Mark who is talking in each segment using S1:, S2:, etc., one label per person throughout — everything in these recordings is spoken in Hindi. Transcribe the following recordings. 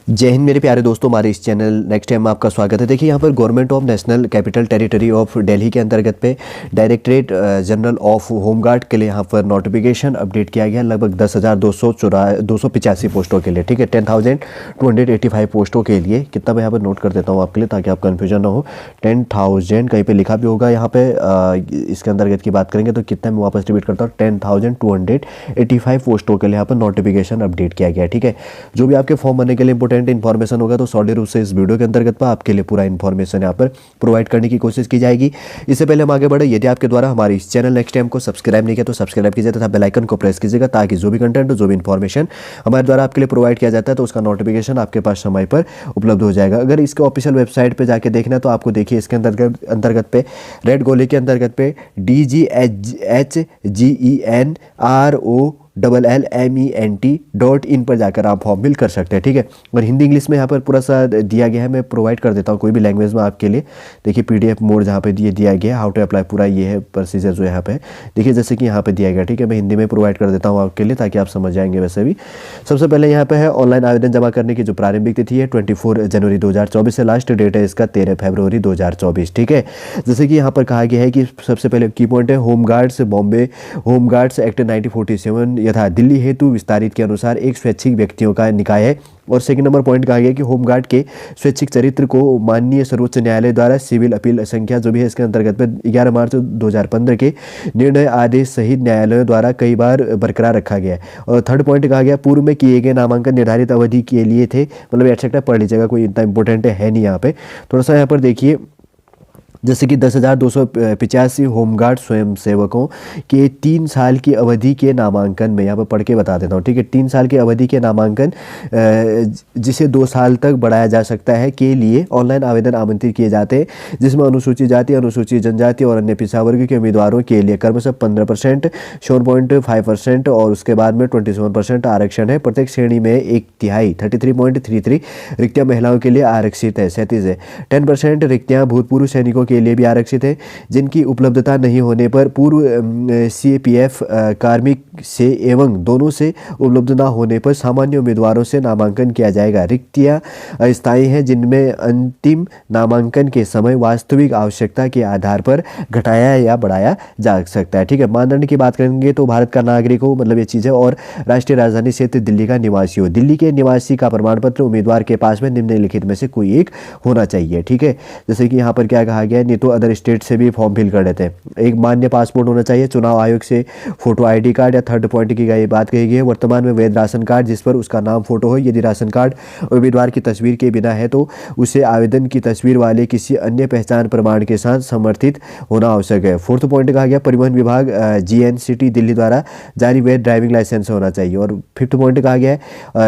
S1: जय हिंद मेरे प्यारे दोस्तों, हमारे इस चैनल नेक्स्ट टाइम में आपका स्वागत है। देखिए यहाँ पर government of national capital territory of Delhi के अंतर्गत पे डायरेक्टरेट जनरल ऑफ होमगार्ड के लिए यहाँ पर नोटिफिकेशन अपडेट किया गया लगभग 10,285 पोस्टों के लिए। ठीक है, 10,285 पोस्टों के लिए। कितना मैं यहाँ पर नोट कर देता हूँ आपके लिए ताकि आप कन्फ्यूजन ना हो। 10,000 कहीं पर लिखा भी होगा यहाँ पे। इसके अंतर्गत की बात करेंगे तो कितना मैं वापस रिपीट करता हूँ, 10,285 पोस्टों के लिए यहाँ पर नोटिफिकेशन अपडेट किया गया। ठीक है, जो भी आपके फॉर्म भरने के लिए इंपॉर्टेंट इन्फॉर्मेशन होगा तो सॉलिड रूप से इस वीडियो के अंतर्गत पर आपके लिए पूरा इन्फॉर्मेशन यहाँ पर प्रोवाइड करने की कोशिश की जाएगी। इससे पहले हम आगे बढ़े, यदि आपके द्वारा हमारे इस चैनल नेक्स्ट टाइम को सब्सक्राइब नहीं किया तो सब्सक्राइब कीजिए तथा बेल आइकन को प्रेस कीजिएगा ताकि जो भी कंटेंट जो भी इन्फॉर्मेशन हमारे द्वारा आपके लिए प्रोवाइड किया जाता है तो उसका नोटिफिकेशन आपके पास समय पर उपलब्ध हो जाएगा। अगर इसके ऑफिशियल वेबसाइट पर जाकर देखना है तो आपको देखिए इसके अंतर्गत पे रेड गोले के अंतर्गत पे DGHGENROLLMENT.in पर जाकर आप फॉर्म फिल कर सकते हैं। ठीक है, और हिंदी इंग्लिश में यहाँ पर पूरा सा दिया गया है, मैं प्रोवाइड कर देता हूँ कोई भी लैंग्वेज में आपके लिए। देखिए PDF मोड जहाँ पे दिया गया है, हाउ टू अप्लाई, पूरा ये है प्रोसीजर जो यहाँ पे देखिए जैसे कि यहाँ पे दिया गया। ठीक है, मैं हिंदी में प्रोवाइड कर देता हूँ आपके लिए ताकि आप समझ जाएंगे। वैसे भी सबसे पहले यहाँ पे है ऑनलाइन आवेदन जमा करने की जो प्रारंभिक तिथि है 24 जनवरी 2024 से लास्ट डेट है इसका 13 फरवरी 2024। ठीक है, जैसे कि यहाँ पर कहा गया है कि सबसे पहले की पॉइंट है होमगार्ड्स बॉम्बे होमगार्ड्स एक्ट 1947 यथा दिल्ली हेतु विस्तारित के अनुसार एक स्वैच्छिक व्यक्तियों का निकाय है। और सेकंड नंबर पॉइंट कहा गया कि होमगार्ड के स्वैच्छिक चरित्र को माननीय सर्वोच्च न्यायालय द्वारा सिविल अपील संख्या जो भी है इसके अंतर्गत में 11 मार्च 2015 के निर्णय आदेश सहित न्यायालयों द्वारा कई बार बरकरार रखा गया है। और थर्ड पॉइंट कहा गया पूर्व में किए गए नामांकन निर्धारित अवधि के लिए थे, मतलब एटसेट्रा पढ़ लीजिएगा, कोई इतना इंपॉर्टेंट है नहीं यहाँ पे। थोड़ा सा यहाँ पर देखिए जैसे कि 10,285 होमगार्ड स्वयंसेवकों के 3 साल की अवधि के नामांकन में यहाँ पर पढ़ के बता देता हूँ। ठीक है, 3 साल की अवधि के नामांकन जिसे 2 साल तक बढ़ाया जा सकता है के लिए ऑनलाइन आवेदन आमंत्रित किए जाते हैं, जिसमें अनुसूचित जाति, अनुसूचित जनजाति और अन्य पिछड़ा वर्ग के उम्मीदवारों के लिए क्रमशः 15%, 7.5% और उसके बाद में 27% आरक्षण है। प्रत्येक श्रेणी में 1/3 33.33 रिक्तियाँ महिलाओं के लिए आरक्षित है, 37 है। 10% रिक्तियाँ भूतपूर्व सैनिकों के लिए भी आरक्षित है, जिनकी उपलब्धता नहीं होने पर पूर्व CAPF कार्मिक से एवं दोनों से उपलब्ध न होने पर सामान्य उम्मीदवारों से नामांकन किया जाएगा। रिक्तियां अस्थायी हैं, जिनमें अंतिम नामांकन के समय वास्तविक आवश्यकता के आधार पर घटाया या बढ़ाया जा सकता है। ठीक है, मानदंड की बात करेंगे तो भारत का नागरिक हो, मतलब ये चीज़ है, और राष्ट्रीय राजधानी क्षेत्र दिल्ली का निवासी हो। दिल्ली के निवासी का प्रमाण पत्र उम्मीदवार के पास में निम्नलिखित में से कोई एक होना चाहिए। ठीक है, जैसे कि यहाँ पर क्या कहा गया, नहीं तो अदर स्टेट से भी फॉर्म फिल कर देते हैं। एक मान्य पासपोर्ट होना चाहिए, चुनाव आयोग से फोटो ID कार्ड, या थर्ड पॉइंट की बात कही गई है वर्तमान में वैध राशन कार्ड जिस पर उसका नाम फोटो हो। यदि राशन कार्ड उम्मीदवार की तस्वीर के बिना है तो उसे आवेदन की तस्वीर वाले किसी अन्य पहचान प्रमाण के साथ समर्थित होना आवश्यक है। फोर्थ पॉइंट कहा गया परिवहन विभाग GNCT दिल्ली द्वारा जारी वैध ड्राइविंग लाइसेंस होना चाहिए। और फिफ्थ पॉइंट कहा गया है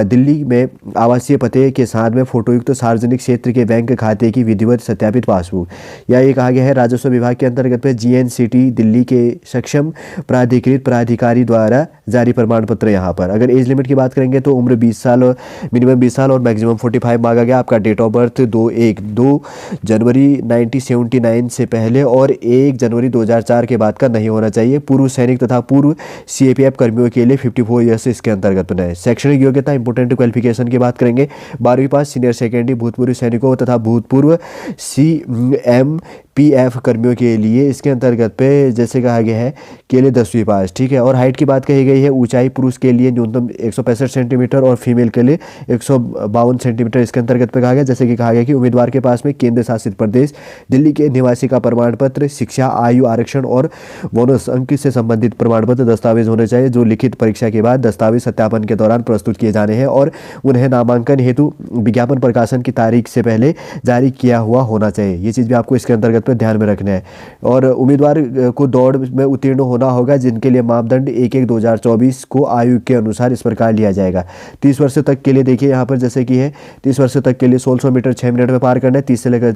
S1: दिल्ली में आवासीय पते के साथ में फोटोयुक्त सार्वजनिक क्षेत्र के बैंक खाते की विधिवत सत्यापित पासबुक। या ये कहा गया है राजस्व विभाग के अंतर्गत पे GNCT दिल्ली के सक्षम प्राधिकृत प्राधिकारी द्वारा जारी प्रमाण पत्र। यहाँ पर अगर एज लिमिट की बात करेंगे तो उम्र 20 साल और मिनिमम 20 साल और मैक्सिमम 45 मांगा गया। आपका डेट ऑफ बर्थ 2 जनवरी 1979 से पहले और 1 जनवरी 2004 के बाद का नहीं होना चाहिए। पूर्व सैनिक तथा पूर्व CAPF कर्मियों के लिए 54 ईयर्स इसके अंतर्गत बनाए। शैक्षणिक योग्यता इंपोर्टेंट क्वालिफिकेशन की बात करेंगे 12वीं पास, सीनियर सेकेंडरी भूतपूर्व सैनिकों तथा भूतपूर्व CMPF कर्मियों के लिए इसके अंतर्गत पे जैसे कहा गया है के लिए 10वीं पास। ठीक है, और हाइट की बात कही गई है ऊंचाई पुरुष के लिए न्यूनतम 165 सेंटीमीटर और फीमेल के लिए 152 सेंटीमीटर इसके अंतर्गत पे कहा गया। जैसे कि कहा गया कि उम्मीदवार के पास में केंद्र शासित प्रदेश दिल्ली के निवासी का प्रमाण पत्र, शिक्षा, आयु आरक्षण और बोनस अंक से संबंधित प्रमाण पत्र दस्तावेज होने चाहिए जो लिखित परीक्षा के बाद दस्तावेज सत्यापन के दौरान प्रस्तुत किए जाने हैं और उन्हें नामांकन हेतु विज्ञापन प्रकाशन की तारीख से पहले जारी किया हुआ होना चाहिए। ये चीज़ भी आपको इसके अंतर्गत पर ध्यान में रखना है। और उम्मीदवार को दौड़ में उत्तीर्ण होना होगा जिनके लिए मापदंड 1/1/2024 को आयु के अनुसार इस प्रकार लिया जाएगा। 30 वर्ष तक के लिए देखिए यहाँ पर जैसे कि है 30 वर्ष तक के लिए 1600 मीटर 6 मिनट में पार करना है। 30 से लेकर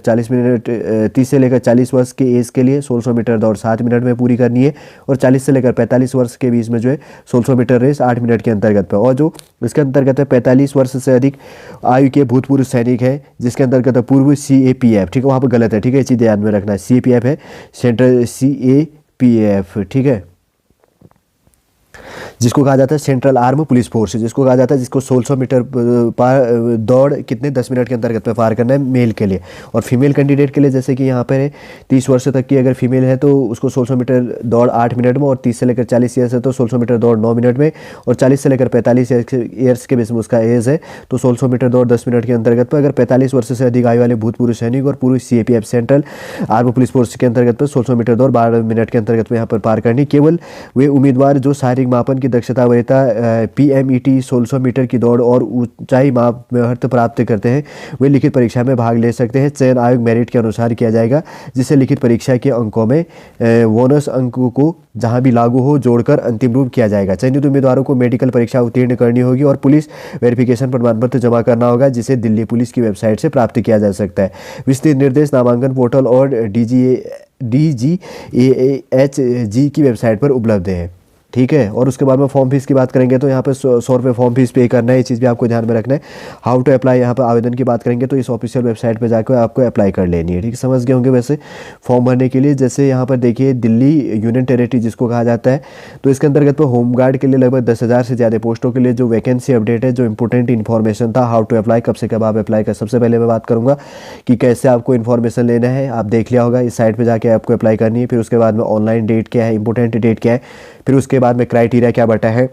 S1: 40 वर्ष के एज के लिए 1600 मीटर दौड़ 7 मिनट में पूरी करनी है। और 40 से लेकर 45 वर्ष के बीच में जो है 1600 मीटर रेस 8 मिनट के अंतर्गत पर। और जो इसके अंतर्गत है 45 वर्ष से अधिक आयु के भूतपूर्व सैनिक है जिसके अंतर्गत पूर्व CAPF। ठीक है, वहाँ पर गलत है। ठीक है, ये चीज़ ध्यान में रखना है, CAPF है, सेंट्रल CAPF। ठीक है, जिसको कहा जाता है सेंट्रल आर्म पुलिस फोर्स, जिसको कहा जाता है, जिसको 1600 मीटर पार दौड़ कितने 10 मिनट के अंतर्गत में पार करना है मेल के लिए। और फीमेल कैंडिडेट के लिए जैसे कि यहाँ पर है 30 वर्ष तक की अगर फीमेल है तो उसको 1600 मीटर दौड़ 8 मिनट में, और 30 से लेकर 40 ईयर्स है तो 1600 मीटर दौड़ 9 मिनट में, और 40 से लेकर 45 ईयर्स के बीच में उसका एज है तो 1600 मीटर दौड़ 10 मिनट के अंतर्गत में। अगर 45 वर्ष से अधिक आयु वाले भूतपूर्व सैनिक और पूर्व CAPF central arm police force के अंतर्गत में 1600 मीटर दौड़ 12 मिनट के अंतर्गत में यहाँ पर पार करनी। केवल वे उम्मीदवार जो शारीरिक मापन की दक्षता वरीयता PMET 1600 मीटर की दौड़ और ऊंचाई माप में अर्थ प्राप्त करते हैं वे लिखित परीक्षा में भाग ले सकते हैं। चयन आयोग मेरिट के अनुसार किया जाएगा, जिससे लिखित परीक्षा के अंकों में बोनस अंकों को जहां भी लागू हो जोड़कर अंतिम रूप किया जाएगा। चयनित उम्मीदवारों को मेडिकल परीक्षा उत्तीर्ण करनी होगी और पुलिस वेरिफिकेशन प्रमाण पत्र जमा करना होगा, जिसे दिल्ली पुलिस की वेबसाइट से प्राप्त किया जा सकता है। विस्तृत निर्देश नामांकन पोर्टल और DGAHG की वेबसाइट पर उपलब्ध है। ठीक है, और उसके बाद में फॉर्म फीस की बात करेंगे तो यहाँ पे 100 रुपये फॉर्म फीस पे करना है, ये चीज़ भी आपको ध्यान में रखना है। हाउ टू अप्लाई, यहाँ पर आवेदन की बात करेंगे तो इस ऑफिशियल वेबसाइट पे जाकर आपको अप्लाई कर लेनी है। ठीक है, समझ गए होंगे वैसे फॉर्म भरने के लिए। जैसे यहाँ पर देखिए दिल्ली यूनियन टेरेटरी जिसको कहा जाता है, तो इसके अंतर्गत पर होमगार्ड के लिए लगभग 10,000 से ज़्यादा पोस्टों के लिए जो वैकेंसी अपडेट है, जो इंपॉर्टेंट इन्फॉर्मेशन था हाउ टू अप्लाई, कब से कब आप अप्लाई कर, सबसे पहले मैं बात करूँगा कि कैसे आपको इन्फॉर्मेशन लेना है। आप देख लिया होगा इस साइट पर जाके आपको अप्लाई करनी है। फिर उसके बाद में ऑनलाइन डेट क्या है, इंपॉर्टेंट डेट क्या है, फिर उसके बाद में क्राइटेरिया क्या बटा है,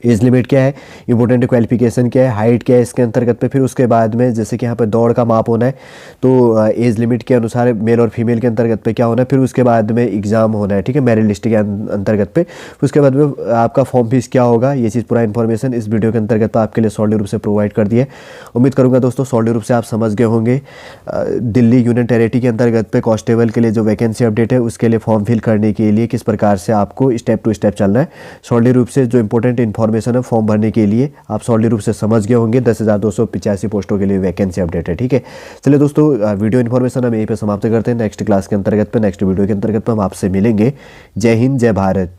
S1: एज लिमिट क्या है, इंपॉर्टेंट क्वालिफिकेशन क्या है, हाइट क्या है इसके अंतर्गत पे। फिर उसके बाद में जैसे कि यहाँ पे दौड़ का माप होना है तो एज लिमिट के अनुसार मेल और फीमेल के अंतर्गत पे क्या होना है। फिर उसके बाद में एग्ज़ाम होना है, ठीक है, मेरिट लिस्ट के अंतर्गत पे। फिर उसके बाद में आपका फॉर्म फीस क्या होगा, ये चीज़ पूरा इन्फॉर्मेशन इस वीडियो के अंतर्गत आपके लिए सॉलिड रूप से प्रोवाइड कर दिए। उम्मीद करूँगा दोस्तों सॉलिड रूप से आप समझ गए होंगे। दिल्ली यूनियन टेरेटरी के अंतर्गत पे कांस्टेबल के लिए जो वैकेंसी अपडेट है उसके लिए फॉर्म फिल करने के लिए किस प्रकार से आपको स्टेप टू स्टेप चलना है। सॉलिड रूप से जो इंपॉर्टेंट इन्फॉर्मेशन है फॉर्म भरने के लिए आप सॉलिड रूप से समझ गए होंगे। 10,285 पोस्टों के लिए वैकेंसी अपडेट है। ठीक है, चलिए दोस्तों वीडियो इन्फॉर्मेशन हम यहीं पे समाप्त करते हैं। नेक्स्ट क्लास के अंतर्गत पे, नेक्स्ट वीडियो के अंतर्गत पे हम आपसे मिलेंगे। जय हिंद, जय भारत।